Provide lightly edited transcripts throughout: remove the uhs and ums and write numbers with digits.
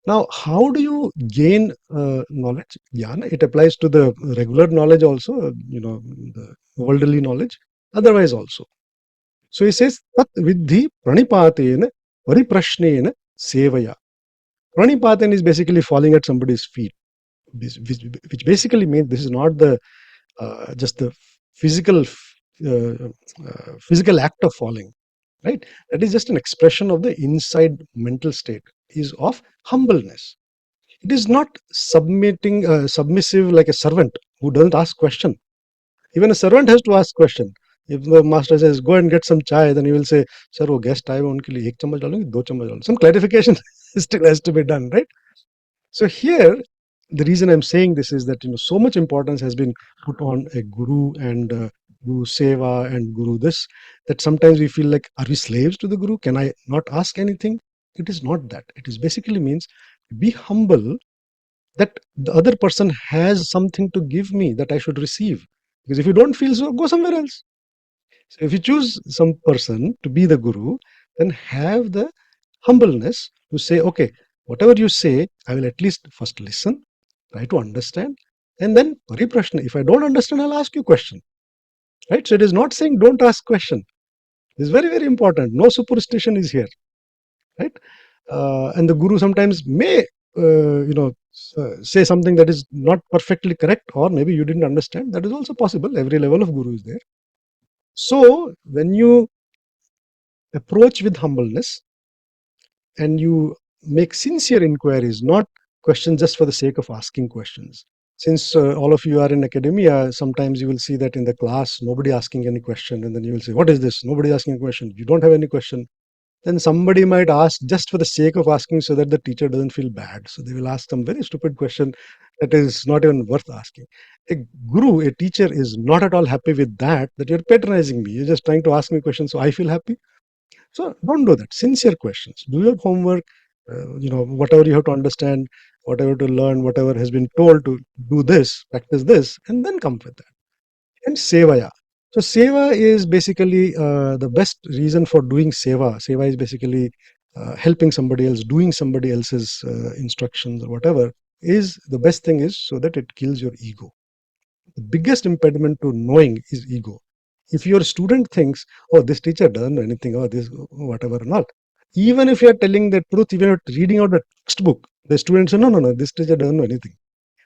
Now, how do you gain knowledge? Jnana, it applies to the regular knowledge also, the worldly knowledge, otherwise also. So he says, Tat vidhi pranipatena pariprashnena sevaya. Pranipatena is basically falling at somebody's feet, which basically means this is not the just the physical physical act of falling, right? That is just an expression of the inside mental state is of humbleness. It is not submissive like a servant who doesn't ask question. Even a servant has to ask question. If the master says, go and get some chai, then he will say, sir, wo guest आए हुए उनके लिए एक चम्मच डालूंगी, दो चम्मच डालूंगी. Some clarification still has to be done, right? So here, the reason I'm saying this is that so much importance has been put on a guru and guru seva and guru this, that sometimes we feel like, are we slaves to the guru? Can I not ask anything? It is not that. It is basically means be humble that the other person has something to give me that I should receive. Because if you don't feel so, go somewhere else. So if you choose some person to be the guru, then have the humbleness to say, okay, whatever you say, I will at least first listen, try to understand, and then pariprashna. If I don't understand, I'll ask you question. Right? So it is not saying don't ask question. It's very, very important. No superstition is here. Right? And the guru sometimes may, say something that is not perfectly correct, or maybe you didn't understand. That is also possible. Every level of guru is there. So when you approach with humbleness and you make sincere inquiries, not questions just for the sake of asking questions. Since all of you are in academia, sometimes you will see that in the class, nobody asking any question, and then you will say, what is this? Nobody asking a question. You don't have any question. Then somebody might ask just for the sake of asking so that the teacher doesn't feel bad. So they will ask some very stupid question that is not even worth asking. A guru, a teacher is not at all happy with that you're patronizing me. You're just trying to ask me questions so I feel happy. So don't do that. Sincere questions. Do your homework. Whatever you have to understand, whatever to learn, whatever has been told to do this, practice this, and then come with that. And sevaya. So seva is basically the best reason for doing seva. Seva is basically helping somebody else, doing somebody else's instructions or whatever. Is the best thing is so that it kills your ego. The biggest impediment to knowing is ego. If your student thinks, oh, this teacher doesn't know anything, or this whatever or not, even if you are telling the truth, even if you're reading out the textbook, the students say, no, no, no, this teacher doesn't know anything.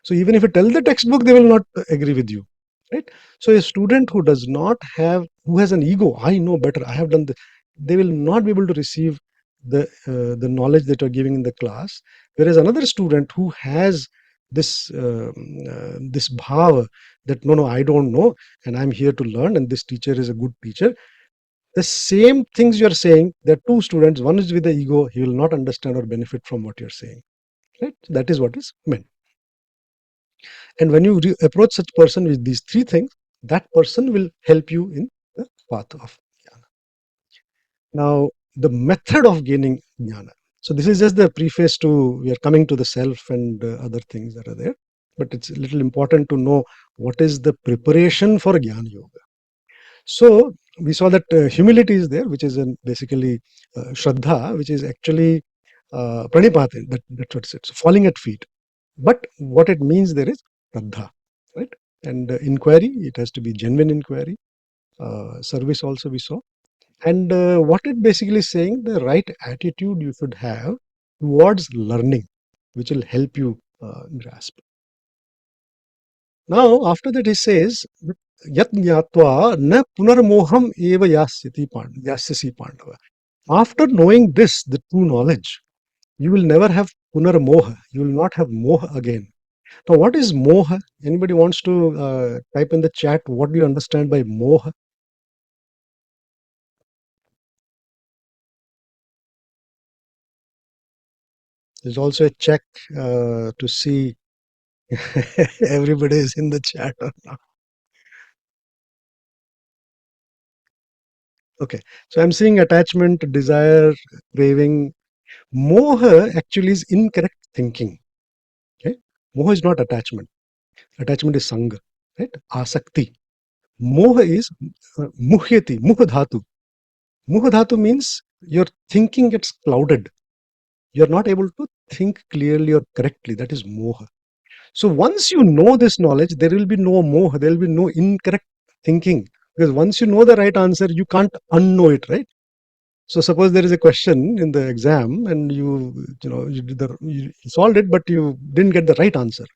So even if you tell the textbook, they will not agree with you, right? So a student who does not have, who has an ego, I know better, I have done this, they will not be able to receive the knowledge that you're giving in the class. Whereas another student who has this bhava that no, I don't know, and I'm here to learn, and this teacher is a good teacher. The same things you're saying, there are two students, one is with the ego, he will not understand or benefit from what you're saying, right? That is what is meant. And when you approach such person with these three things, that person will help you in the path of jnana. Now, the method of gaining jnana. So this is just the preface to, we are coming to the self and other things that are there. But it's a little important to know what is the preparation for Gyan Yoga. So we saw that humility is there, which is basically Shraddha, which is actually Pranipati, that's what it says, so falling at feet. But what it means there is Shraddha, right? And inquiry, it has to be genuine inquiry. Service also we saw. And what it basically is saying, the right attitude you should have towards learning, which will help you grasp. Now, after that, he says, Yat Nyatva na punarmoham eva yasyasi pandava. After knowing this, the true knowledge, you will never have punarmoha. You will not have moha again. Now, what is moha? Anybody wants to type in the chat, what do you understand by moha? There's also a check to see everybody is in the chat or not. Okay, so I'm seeing attachment, desire, craving. Moha actually is incorrect thinking. Okay, moha is not attachment. Attachment is sangha, right? Asakti. Moha is muhyati, muha dhatu. Muha dhatu means your thinking gets clouded. you're not able to think clearly or correctly. That is moha. So once you know this knowledge, there will be no moha, there will be no incorrect thinking. Because once you know the right answer, you can't unknow it, right? So suppose there is a question in the exam and you solved it, but you didn't get the right answer.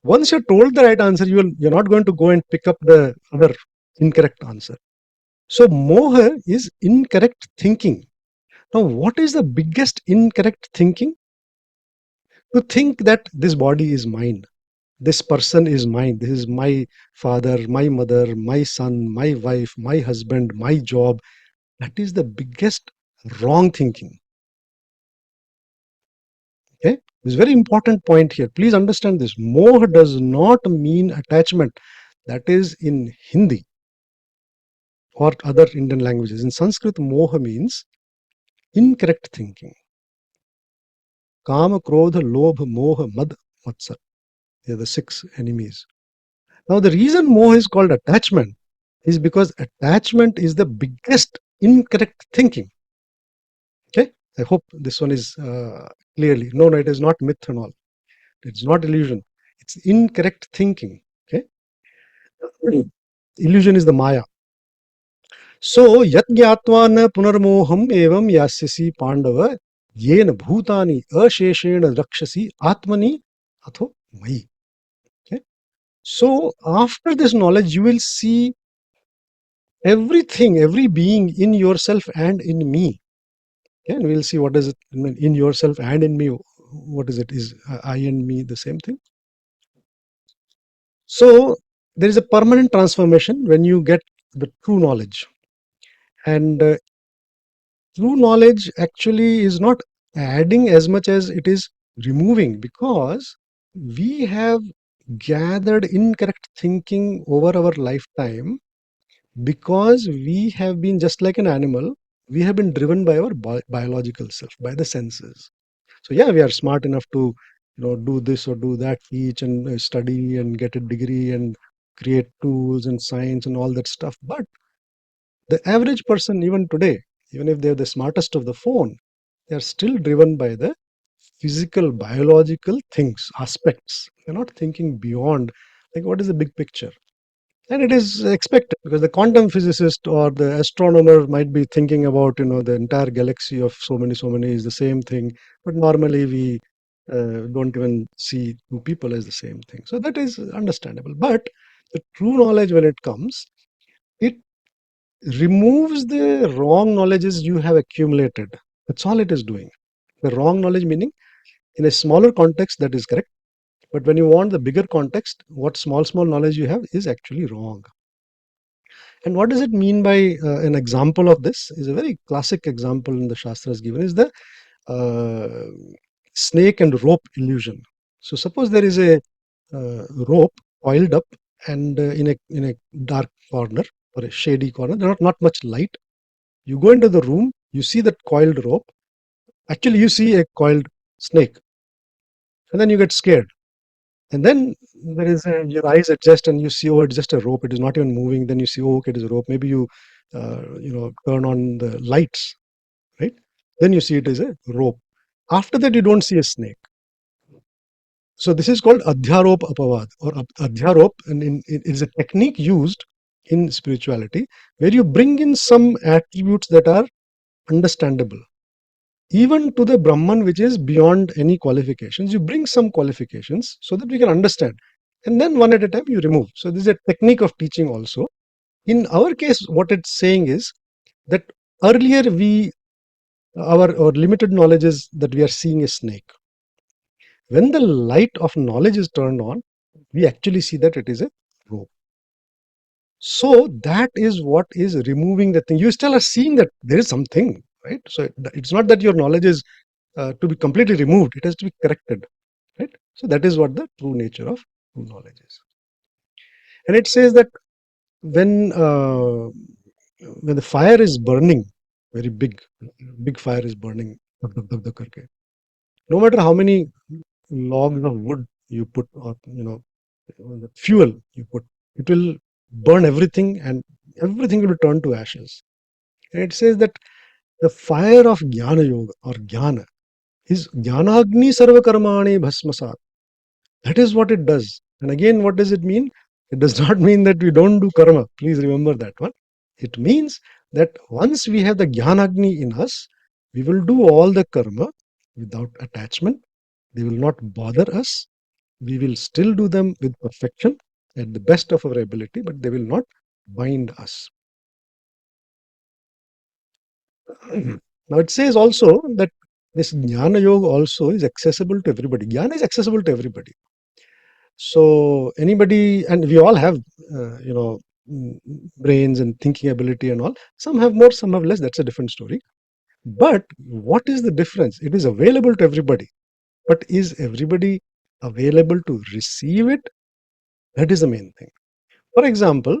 Once you're told the right answer, you're not going to go and pick up the other incorrect answer. So moha is incorrect thinking. Now, what is the biggest incorrect thinking? To think that this body is mine, this person is mine, this is my father, my mother, my son, my wife, my husband, my job. That is the biggest wrong thinking. Okay, this is very important point here. Please understand this. Moha does not mean attachment. That is in Hindi or other Indian languages. In Sanskrit, moha means incorrect thinking. Kama, Krodha, Lobha, Moha, Mad, Matsar. They are the 6 enemies. Now, the reason moha is called attachment is because attachment is the biggest incorrect thinking. Okay, I hope this one is clearly. No, it is not myth and all. It's not illusion. It's incorrect thinking. Okay, illusion is the Maya. So, yat gyatva na punarmoham evam yasyasi pandava yena bhutani asheshena rakshasi atmani atho mai. Okay, so after this knowledge, you will see everything, every being in yourself and in me. Okay, and we'll see what is it in yourself and in me. What is it? Is I and me the same thing? So there is a permanent transformation when you get the true knowledge. And true knowledge actually is not adding as much as it is removing, because we have gathered incorrect thinking over our lifetime, because we have been just like an animal. We have been driven by our biological self, by the senses. So yeah, we are smart enough to do this or do that, teach and study and get a degree and create tools and science and all that stuff. But the average person, even today, even if they're the smartest of the phone, they are still driven by the physical, biological things, aspects. They're not thinking beyond, like, what is the big picture? And it is expected, because the quantum physicist or the astronomer might be thinking about, the entire galaxy of so many is the same thing. But normally we don't even see two people as the same thing. So that is understandable. But the true knowledge, when it comes, it removes the wrong knowledges you have accumulated. That's all it is doing. The wrong knowledge meaning, in a smaller context, that is correct. But when you want the bigger context, what small knowledge you have is actually wrong. And what does it mean by an example of this? Is a very classic example in the Shastras given is the uh, snake and rope illusion. So suppose there is a rope coiled up and in a dark corner or a shady corner, there not much light. You go into the room, you see that coiled rope. Actually, you see a coiled snake, and then you get scared. And then your eyes adjust and you see, oh, it's just a rope. It is not even moving. Then you see, oh, okay, it is a rope. Maybe you, turn on the lights, right? Then you see it is a rope. After that, you don't see a snake. So this is called adhyarop apavad or adhyarop, and it is a technique used in spirituality where you bring in some attributes that are understandable. Even to the Brahman, which is beyond any qualifications, you bring some qualifications so that we can understand. And then one at a time you remove. So this is a technique of teaching also. In our case, what it's saying is that earlier our limited knowledge is that we are seeing a snake. When the light of knowledge is turned on, we actually see that it is a rope. So that is what is removing the thing. You still are seeing that there is something, right? So it's not that your knowledge is to be completely removed. It has to be corrected, right? So that is what the true nature of true knowledge is. And it says that when uh, when the fire is burning, very big fire is burning, dhak, dhak, dhak, dhak karke, no matter how many logs of wood you put, or the fuel you put, it will burn everything, and everything will turn to ashes. And it says that the fire of Jnana Yoga or Jnana is Jnanagni Sarva Karmani Bhasmasat. That is what it does. And again, what does it mean? It does not mean that we don't do karma. Please remember that one. It means that once we have the Jnanagni in us, we will do all the karma without attachment. They will not bother us. We will still do them with perfection at the best of our ability, but they will not bind us. Now it says also that this Jnana Yoga also is accessible to everybody. Jnana is accessible to everybody. So anybody, and we all have, brains and thinking ability and all. Some have more, some have less. That's a different story. But what is the difference? It is available to everybody. But is everybody available to receive it? That is the main thing. For example,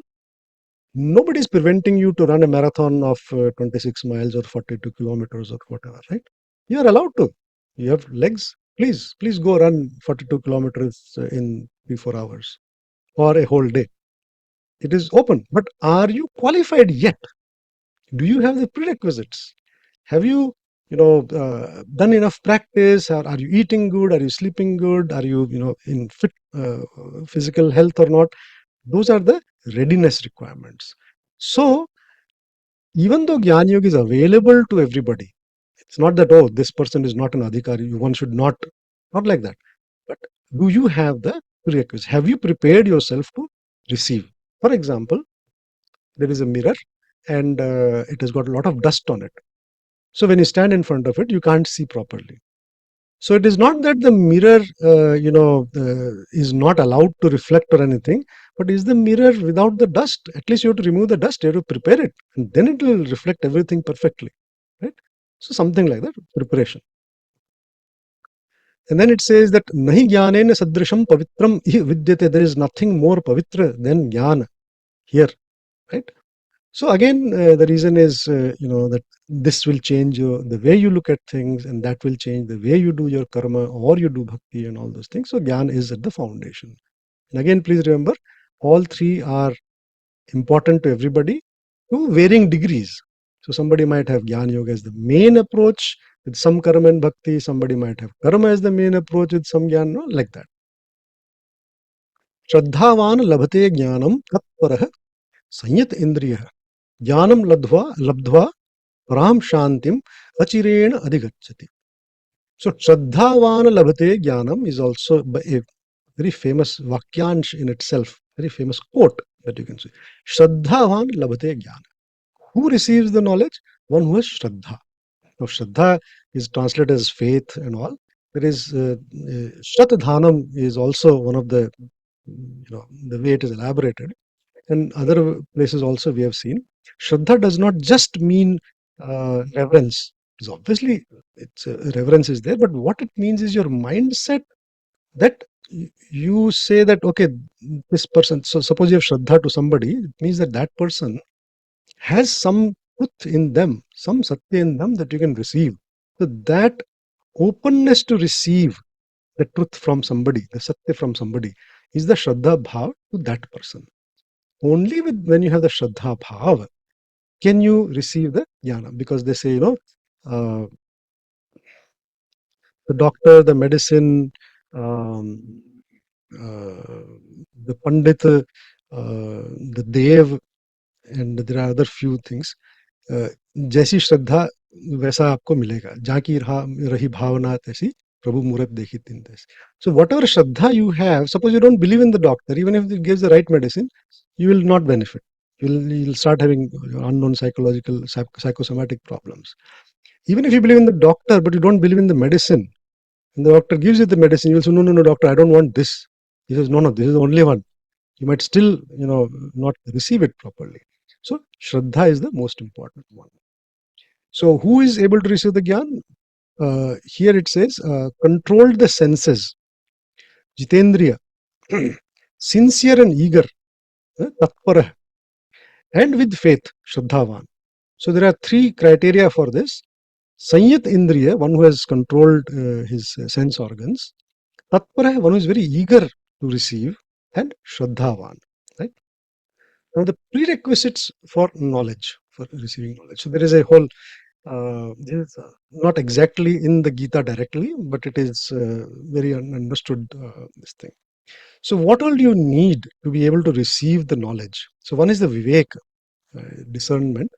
nobody is preventing you to run a marathon of 26 miles or 42 kilometers or whatever, right? You are allowed to. You have legs. Please go run 42 kilometers in 3-4 hours or a whole day. It is open. But are you qualified yet? Do you have the prerequisites? Have you, done enough practice? Are you eating good? Are you sleeping good? Are you, in fit physical health or not? Those are the readiness requirements. So even though Gyan Yoga is available to everybody, it's not that, oh, this person is not an adhikari, one should not like that. But do you have the prerequisites? Have you prepared yourself to receive? For example, there is a mirror and it has got a lot of dust on it. So when you stand in front of it, you can't see properly. So it is not that the mirror, is not allowed to reflect or anything, but is the mirror without the dust? At least you have to remove the dust, you have to prepare it, and then it will reflect everything perfectly, right? So something like that, preparation. And then it says that nahi jnanena sadrisham pavitram vidyate. There is nothing more pavitra than jnana here, right? So again, the reason is, that this will change the way you look at things, and that will change the way you do your karma or you do bhakti and all those things. So Gyan is at the foundation. And again, please remember, all three are important to everybody to varying degrees. So somebody might have Gyan Yoga as the main approach with some karma and bhakti. Somebody might have karma as the main approach with some Gyan, like that. Shraddhavan labhate jnanam tatparah sanyat indriyah jnanam labdhva Param Shantim Achirena Adhigachati. So Shraddhavan Labhate Jnanam is also a very famous Vakyansh in itself, very famous quote that you can see. Shraddhavan Labhate Jnana. Who receives the knowledge? One who has Shraddha. Now Shraddha is translated as faith and all. There is Shratdhanam is also one of the, the way it is elaborated. And other places also we have seen. Shraddha does not just mean reverence. It's obviously, reverence is there, but what it means is your mindset that you say that, okay, this person, so suppose you have Shraddha to somebody, it means that that person has some truth in them, some satya in them that you can receive. So that openness to receive the truth from somebody, the satya from somebody, is the Shraddha bhav to that person. Only when you have the Shraddha bhav can you receive the jnana, because they say, uh, the doctor, the medicine, um, the pandit, the dev, and there are other few things. जैसी श्रद्धा वैसा आपको मिलेगा, जहाँ की रही भावना तैसी प्रभु मूरत देखी तीन तैसी. So whatever shraddha you have, suppose you don't believe in the doctor, even if it gives the right medicine, you will not benefit. You'll start having unknown psychosomatic problems. Even if you believe in the doctor, but you don't believe in the medicine, and the doctor gives you the medicine, you'll say, no, doctor, I don't want this. He says, no, this is the only one. You might still, not receive it properly. So Shraddha is the most important one. So who is able to receive the Gyan? Here it says, controlled the senses, Jitendriya, sincere and eager, Tatpara, and with faith, Shraddhavan. So there are three criteria for this. Sanyat Indriya, one who has controlled his sense organs. Tatpara, one who is very eager to receive. And Shraddhavan. Right? Now the prerequisites for knowledge, for receiving knowledge. So there is a whole This is not exactly in the Gita directly, but it is very understood this thing. So what all do you need to be able to receive the knowledge? So one is the Vivek, discernment.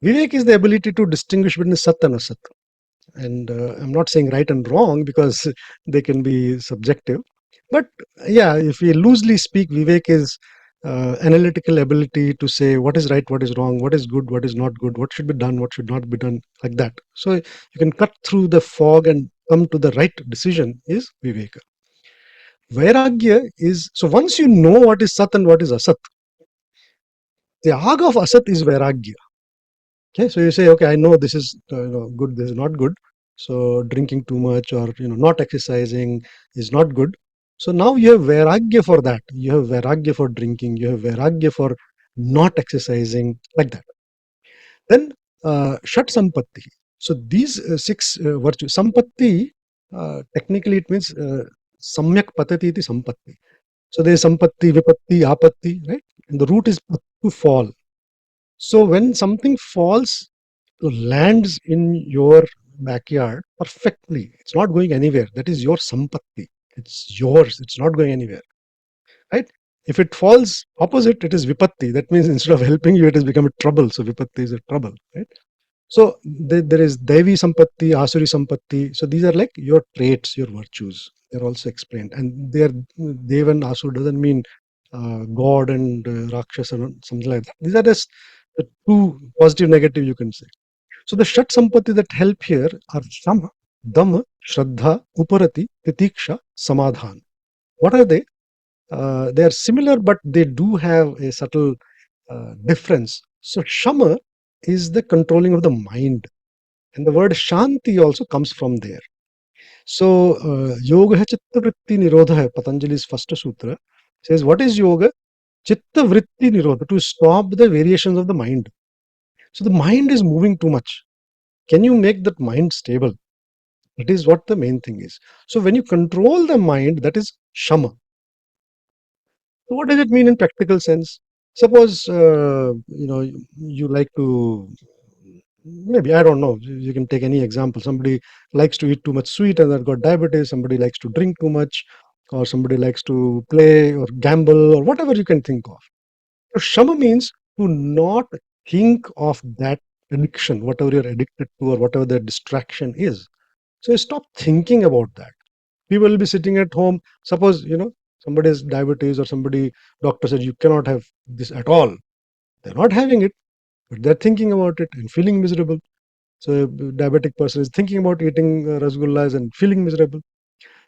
Vivek is the ability to distinguish between Sat and Asat. And I'm not saying right and wrong because they can be subjective. But yeah, if we loosely speak, Vivek is analytical ability to say what is right, what is wrong, what is good, what is not good, what should be done, what should not be done, like that. So you can cut through the fog and come to the right decision is Viveka. Vairagya is, so once you know what is Sat and what is Asat, the Aga of Asat is Vairagya. Okay, so you say, okay, I know this is good, this is not good. So drinking too much or not exercising is not good. So now you have vairagya for that. You have vairagya for drinking. You have vairagya for not exercising, like that. Then shat sampatti. So these six virtues. Sampatti, technically it means samyak patati iti sampatti. So there is sampatti, vipatti, apatti, right? And the root is to fall. So when something falls, lands in your backyard perfectly, it's not going anywhere. That is your sampatti. It's yours. It's not going anywhere, right? If it falls opposite, it is vipatti. That means instead of helping you, it has become a trouble. So vipatti is a trouble, right? So there is Devi Sampatti, Asuri Sampatti. So these are like your traits, your virtues. They're also explained. And they're Dev and Asur doesn't mean God and Rakshas and something like that. These are just the two positive, negative you can say. So the Shat Sampatti that help here are Shama, Dhamma, Shraddha, Uparati, Titiksha, Samadhan. What are they? They are similar, but they do have a subtle difference. So Shama is the controlling of the mind. And the word Shanti also comes from there. So Yoga Chitta Vritti Nirodha, Patanjali's first sutra, says what is yoga? Chitta Vritti Nirodha, to stop the variations of the mind. So the mind is moving too much. Can you make that mind stable? That is what the main thing is. So when you control the mind, that is Shama. So what does it mean in practical sense? Suppose you like to, maybe I don't know. You can take any example. Somebody likes to eat too much sweet and they've got diabetes. Somebody likes to drink too much, or somebody likes to play or gamble or whatever you can think of. So Shama means to not think of that addiction, whatever you're addicted to or whatever the distraction is. So you stop thinking about that. People will be sitting at home. Suppose, somebody has diabetes or somebody, doctor said you cannot have this at all. They're not having it, but they're thinking about it and feeling miserable. So a diabetic person is thinking about eating rasgullas and feeling miserable.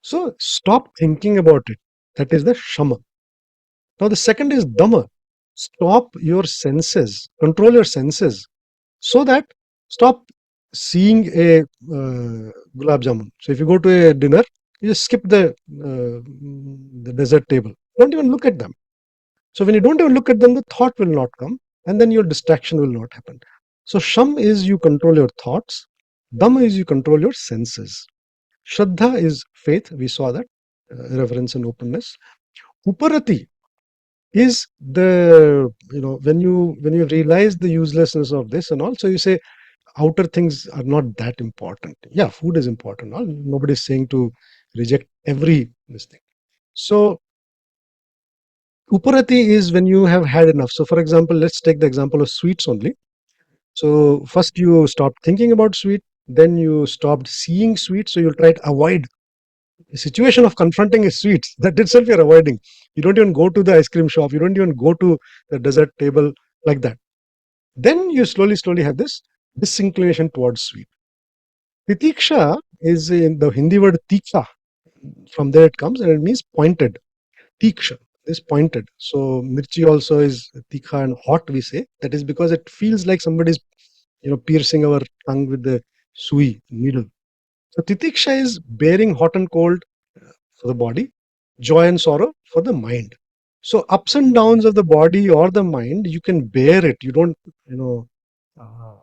So stop thinking about it. That is the Shama. Now the second is Dhamma. Stop your senses, control your senses, so that stop seeing a gulab jamun. So if you go to a dinner, you just skip the dessert table. Don't even look at them. So when you don't even look at them, the thought will not come, and then your distraction will not happen. So Sham is you control your thoughts. Dham is you control your senses. Shraddha is faith. We saw that reverence and openness. Uparati is the when you realize the uselessness of this and all. So you say outer things are not that important. Yeah, food is important. Nobody is saying to reject every this thing. So Uparati is when you have had enough. So for example, let's take the example of sweets only. So first you stopped thinking about sweet, then you stopped seeing sweet, so you'll try to avoid the situation of confronting a sweets. That itself you're avoiding. You don't even go to the ice cream shop, you don't even go to the dessert table, like that. Then you slowly have this disinclination towards sweet. Titiksha is in the Hindi word tikha. From there it comes and it means pointed. Tiksha is pointed. So mirchi also is tikha and hot, we say. That is because it feels like somebody's piercing our tongue with the sui needle. So titiksha is bearing hot and cold for the body, joy and sorrow for the mind. So ups and downs of the body or the mind, you can bear it. You don't, uh,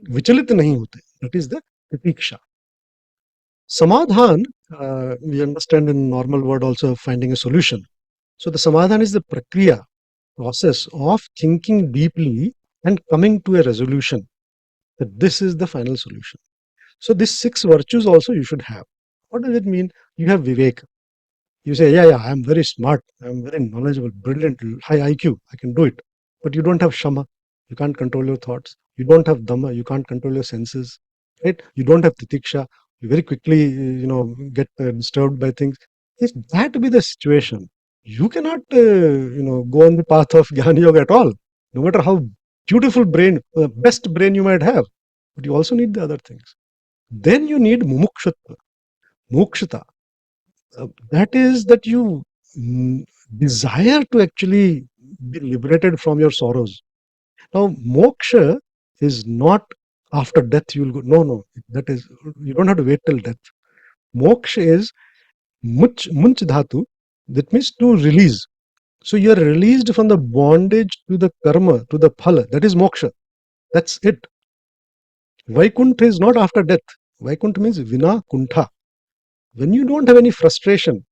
vichalit nahi hote. That is the titiksha. Samadhan, we understand in normal word also finding a solution. So the samadhan is the prakriya, process of thinking deeply and coming to a resolution. that this is the final solution. So these 6 virtues also you should have. What does it mean? You have vivek. You say, yeah, I am very smart, I am very knowledgeable, brilliant, high IQ, I can do it. But you don't have shama, you can't control your thoughts. You don't have dhamma, you can't control your senses, right? You don't have titiksha, you very quickly, get disturbed by things. If that be the situation, you cannot, go on the path of Gyan Yoga at all, no matter how beautiful brain, best brain you might have. But you also need the other things. Then you need mumukshutva, mokshita. That is that you mm, desire to actually be liberated from your sorrows. Now, moksha is not after death you will go. No, no, that is, you don't have to wait till death. Moksha is munch dhatu, that means to release. So you are released from the bondage to the karma, to the phala. That is moksha. That's it. Vaikuntha is not after death. Vaikuntha means vina kuntha. When you don't have any frustration,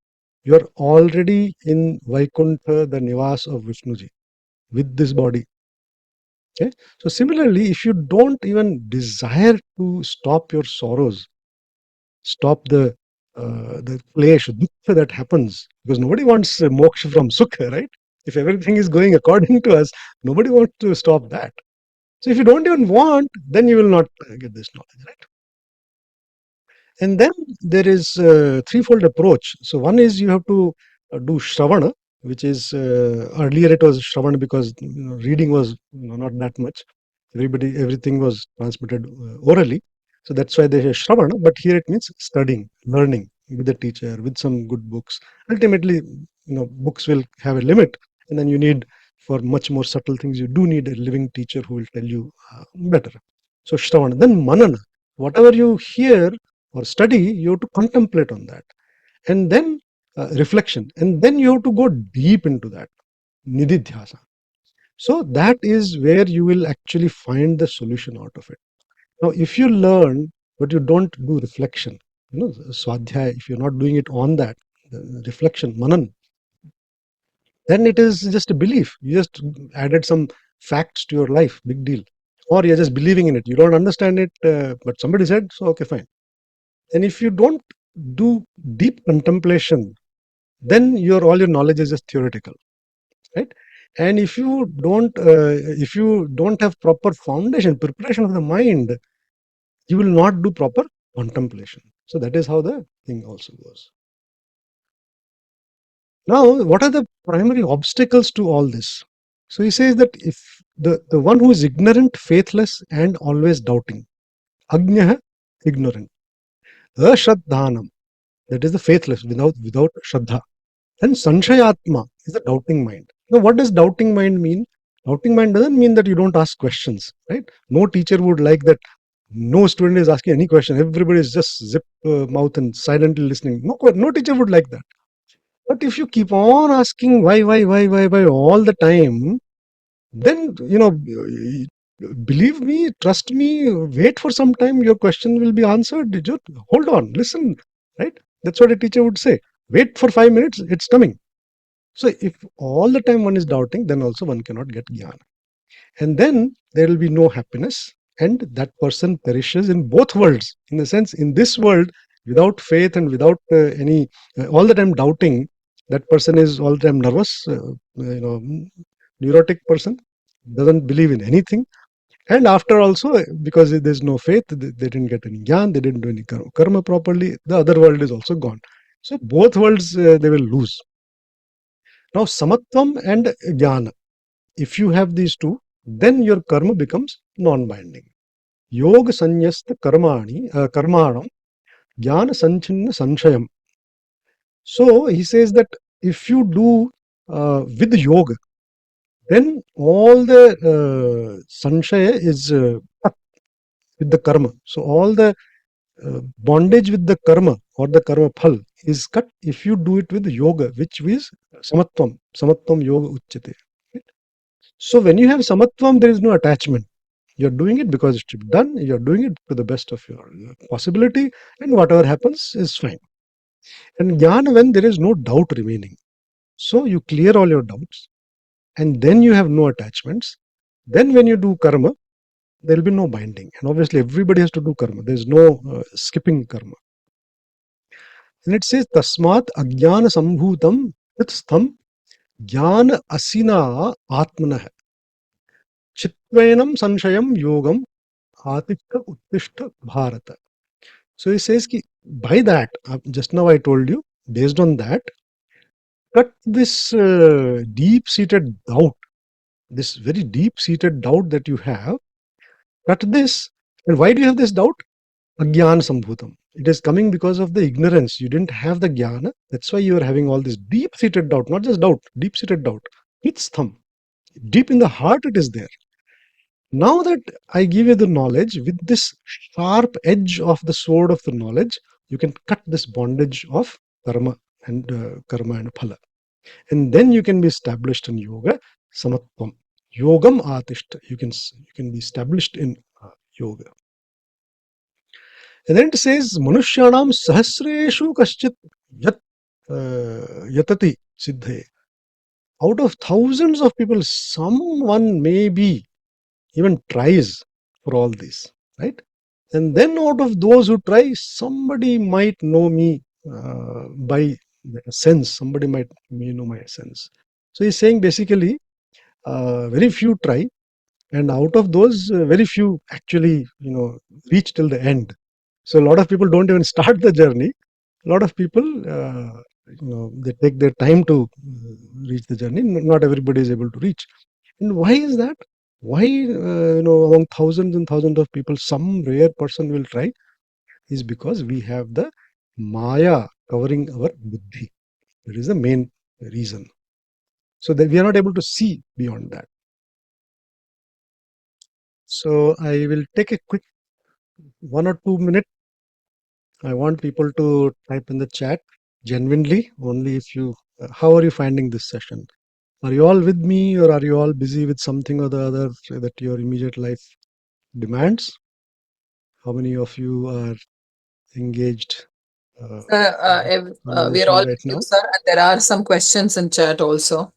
you are already in Vaikuntha, the Nivas of Vishnuji, with this body. Okay? So similarly, if you don't even desire to stop your sorrows, stop the klesh, dukkha that happens, because nobody wants moksha from sukha, right? If everything is going according to us, nobody wants to stop that. So if you don't even want, then you will not get this knowledge, right? And then there is a threefold approach. So one is you have to do Shravana, which is earlier it was Shravana because reading was not that much. Everything was transmitted orally. So that's why they say Shravana, but here it means studying, learning with the teacher, with some good books. Ultimately, books will have a limit, and then you need, for much more subtle things, you do need a living teacher who will tell you better. So Shravana. Then Manana. Whatever you hear or study, you have to contemplate on that. And then reflection. And then you have to go deep into that. Nididhyasa. So that is where you will actually find the solution out of it. Now, if you learn, but you don't do reflection, swadhyaya, if you're not doing it on that, reflection, manan, then it is just a belief. You just added some facts to your life, big deal. Or you're just believing in it. You don't understand it, but somebody said, so okay, fine. And if you don't do deep contemplation, then all your knowledge is just theoretical, right? And if you don't have proper foundation, preparation of the mind, you will not do proper contemplation. So that is how the thing also goes. Now, what are the primary obstacles to all this? So he says that if the one who is ignorant, faithless, and always doubting, agnya, ignorant, ashraddhanam, that is the faithless, without shraddha. And sanshayatma is the doubting mind. Now, what does doubting mind mean? Doubting mind doesn't mean that you don't ask questions, right? No teacher would like that. No student is asking any question. Everybody is just zip mouth and silently listening. No teacher would like that. But if you keep on asking why all the time, then believe me, trust me, wait for some time. Your question will be answered. Just hold on, listen, right? That's what a teacher would say. Wait for 5 minutes. It's coming. So if all the time one is doubting, then also one cannot get jnana. And then there will be no happiness, and that person perishes in both worlds. In the sense, in this world, without faith and without all the time doubting, that person is all the time nervous, neurotic person, doesn't believe in anything. And after also, because there's no faith, they didn't get any jnana, they didn't do any karma properly, the other world is also gone. So both worlds, they will lose. Now, samatvam and jnana, if you have these two, then your karma becomes non-binding. Yoga sanyasta karmanam, jnana sanchinna sanshayam. So he says that if you do with yoga, then all the sanshaya is with the karma. So all the bondage with the karma or the karma phal is cut if you do it with yoga, which is samatvam yoga uchyate. So when you have samatvam, there is no attachment. You're doing it because it should be done. You're doing it to the best of your possibility, and whatever happens is fine. And jnana, when there is no doubt remaining. So you clear all your doubts, and then you have no attachments. Then when you do karma, there will be no binding. And obviously, everybody has to do karma. There is no skipping karma. And it says, Tasmat Ajnana Sambhutam Stham Jnana Asina Atmanah Chitvenam Sanshayam Yogam Atikta Uttishta Bharata. So he says, ki, by that, just now I told you, based on that, cut this deep-seated doubt, this very deep-seated doubt that you have, cut this. And why do you have this doubt? Agyan Sambhutam. It is coming because of the ignorance. You didn't have the jnana. That's why you are having all this deep-seated doubt, not just doubt, deep-seated doubt. It's thumb. Deep in the heart, it is there. Now that I give you the knowledge, with this sharp edge of the sword of the knowledge, you can cut this bondage of karma and phala. And then you can be established in yoga, samatvam. Yogam atishta. You can be established in yoga. And then it says, Manushyanam sahasreshu kaschit yatati siddhe. Out of thousands of people, someone maybe even tries for all this, right? And then out of those who try, somebody might know me by sense. Somebody might know my sense. So he's saying basically, very few try, and out of those, very few actually, reach till the end. So a lot of people don't even start the journey. A lot of people, they take their time to reach the journey. Not everybody is able to reach. And why is that? Why, among thousands and thousands of people, some rare person will try, is because we have the Maya covering our buddhi. That is the main reason. So that we are not able to see beyond that. So I will take a quick 1 or 2 minute. I want people to type in the chat genuinely, only if you, how are you finding this session? Are you all with me, or are you all busy with something or the other that your immediate life demands? How many of you are engaged We are conversation all right with you, now? sir. And there are some questions in chat also.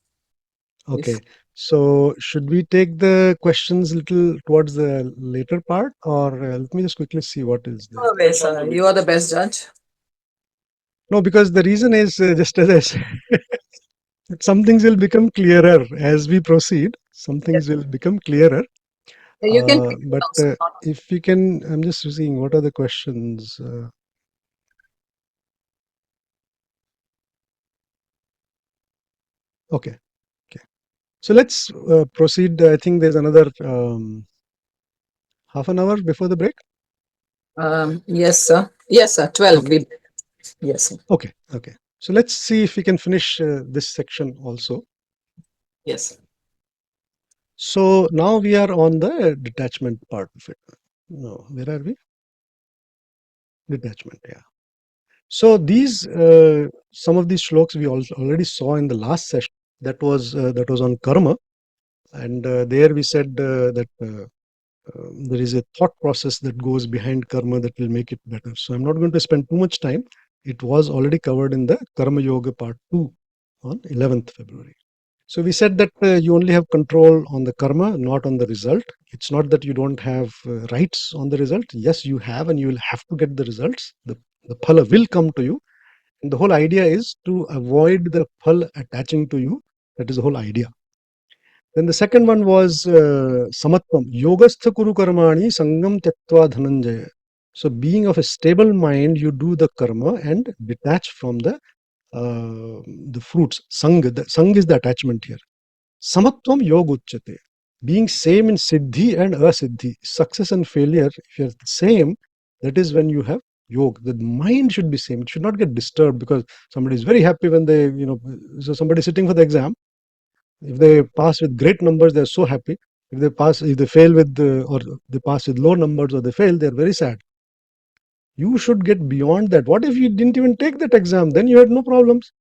Okay. If So should we take the questions little towards the later part, or let me just quickly see what is there. always, you are the best judge. No, because the reason is just as I said, some things will become clearer as we proceed. Some Yes. things will become clearer. You can pick it But also. if we can, I'm just seeing what are the questions. Okay. Okay. So let's proceed. I think there's another half an hour before the break. Yes, sir. Yes, sir. 12. Okay. Yes, sir. Okay. Okay. So let's see if we can finish this section also. Yes, sir. So now we are on the detachment part of it. No, where are we? Detachment. Yeah. So these some of these shlokas we already saw in the last session. That was on karma, and there we said that there is a thought process that goes behind karma that will make it better. So I'm not going to spend too much time. It was already covered in the Karma Yoga Part 2 on 11th February. So we said that you only have control on the karma, not on the result. It's not that you don't have rights on the result. Yes, you have, and you will have to get the results. The phala will come to you. And the whole idea is to avoid the phala attaching to you. That is the whole idea. Then the second one was samatvam. Yogastha kuru karmani sangam tyaktva dhananjaya. So being of a stable mind, you do the karma and detach from the fruits. Sang is the attachment here. Samatvam yoga uchyate. Being same in siddhi and asiddhi, success and failure, if you're same, that is when you have yoga. The mind should be same. It should not get disturbed because somebody is very happy when they, so somebody sitting for the exam. If they pass with great numbers, they're so happy. If they fail with, or they pass with low numbers or they fail, they're very sad. You should get beyond that. What if you didn't even take that exam? Then you had no problems.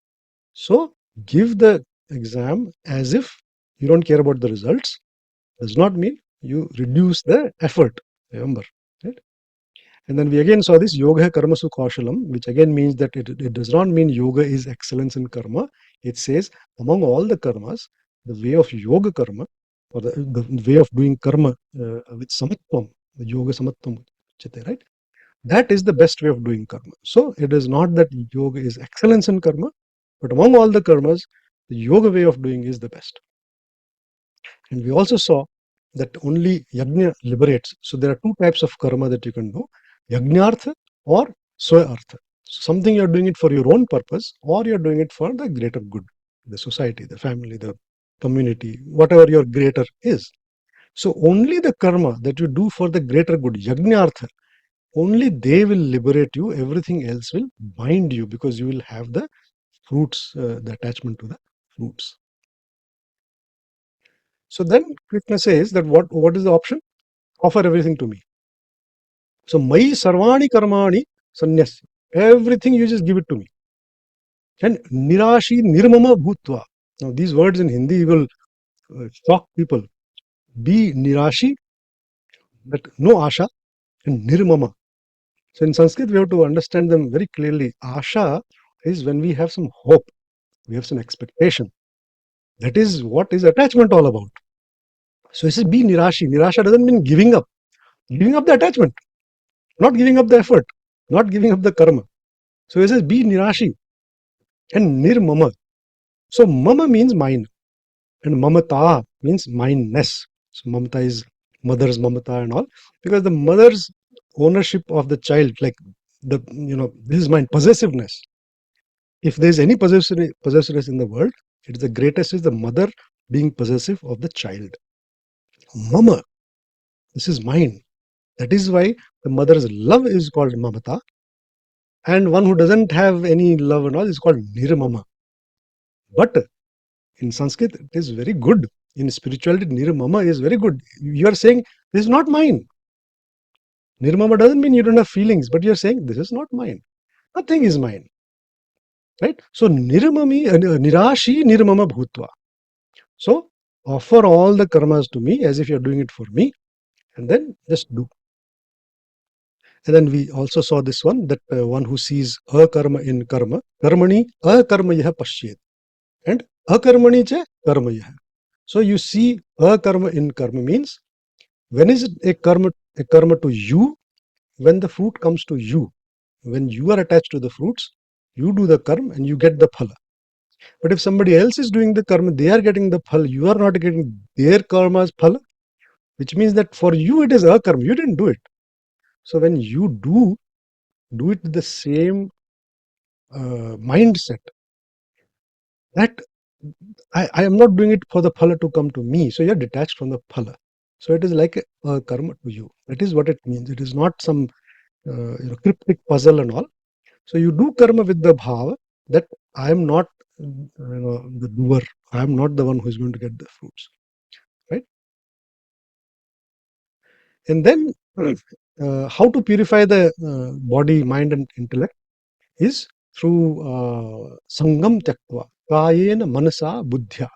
So give the exam as if you don't care about the results. Does not mean you reduce the effort. Remember, right? And then we again saw this yoga karmasu kaushalam, which again means that it does not mean yoga is excellence in karma. It says among all the karmas, the way of yoga karma or the way of doing karma with samatvam, the yoga samatvam, right? That is the best way of doing karma. So it is not that yoga is excellence in karma, but among all the karmas, the yoga way of doing is the best. And we also saw that only yajna liberates. So there are two types of karma that you can do: yajnartha or swa-artha. So something you're doing it for your own purpose, or you're doing it for the greater good, the society, the family, the community, whatever your greater is. So only the karma that you do for the greater good, yajnartha, only they will liberate you. Everything else will bind you, because you will have the fruits, the attachment to the fruits. So then Krishna says that what is the option? Offer everything to me. So Mai Sarvani Karmani Sanyasya. Everything you just give it to me. And Nirashi Nirmama Bhutva. Now these words in Hindi will shock people. Be Nirashi, that no Asha, and Nirmama. So in Sanskrit we have to understand them very clearly. Asha is when we have some hope, we have some expectation. That is what is attachment all about. So he says be Nirashi. Nirasha doesn't mean giving up. Giving up the attachment, not giving up the effort, not giving up the karma. So he says be Nirashi and Nirmama. So mama means mine, and mamata means mineness. So mamata is mother's mamata and all, because the mother's ownership of the child, like this is mine, possessiveness. If there is any possessiveness in the world, it is the greatest is the mother being possessive of the child. Mama, this is mine. That is why the mother's love is called mamata, and one who doesn't have any love and all is called nirmama. But in Sanskrit, it is very good. In spirituality, nirmama is very good. You are saying, this is not mine. Nirmama doesn't mean you don't have feelings, but you're saying, this is not mine. Nothing is mine. Right? So, nirashi nirmama bhutva. So, offer all the karmas to me as if you're doing it for me, and then just do. And then we also saw this one, that one who sees akarma in karma, karmani akarma yaha pashyet, and akarmani cha karma yaha. So you see akarma in karma means, when is it a karma to you? When the fruit comes to you. When you are attached to the fruits, you do the karma and you get the phala. But if somebody else is doing the karma, they are getting the phala, you are not getting their karma's phala, which means that for you it is a karma, you didn't do it. So when you do it with the same mindset, that I am not doing it for the phala to come to me. So you're detached from the phala. So it is like a karma to you. That is what it means. It is not some cryptic puzzle and all. So you do karma with the bhava that I am not the doer. I am not the one who is going to get the fruits. Right? And then how to purify the body, mind and intellect is through sangam tyaktva, kayena manasa buddhya.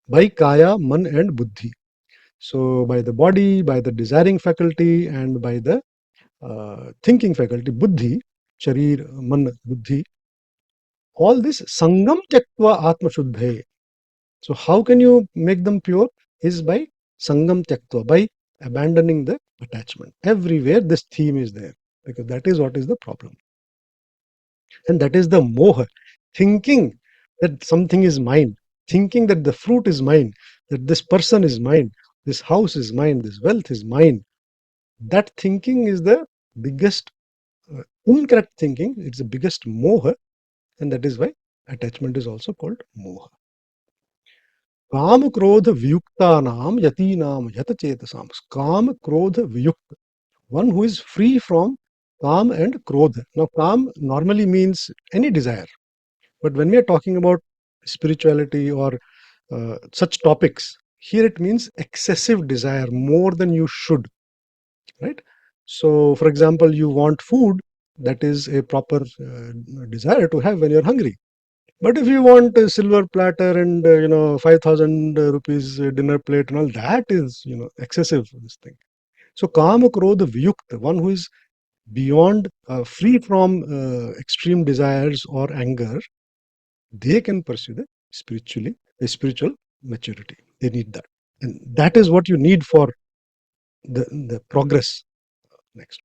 By kaya, man and buddhi. So by the body, by the desiring faculty, and by the thinking faculty, buddhi, sharir, man, buddhi, all this sangam tyaktva atma shuddhe. So how can you make them pure? Is by sangam tyaktva, by abandoning the attachment. Everywhere this theme is there, because that is what is the problem. And that is the moha, thinking that something is mine, thinking that the fruit is mine, that this person is mine, this house is mine, this wealth is mine. That thinking is the biggest incorrect thinking. It's the biggest moha, and that is why attachment is also called moha. Kam krodha viyuktanam yatinam yata chetasam. Kam krodha viyukta. One who is free from kam and krodha. Now kam normally means any desire. But when we are talking about spirituality or such topics, here it means excessive desire, more than you should, right? So, for example, you want food, that is a proper desire to have when you're hungry. But if you want a silver platter and 5,000 rupees dinner plate and all, that is excessive, this thing. So kama krodha viyukta, one who is beyond, free from extreme desires or anger, they can pursue the spiritual maturity. They need that. And that is what you need for the progress next.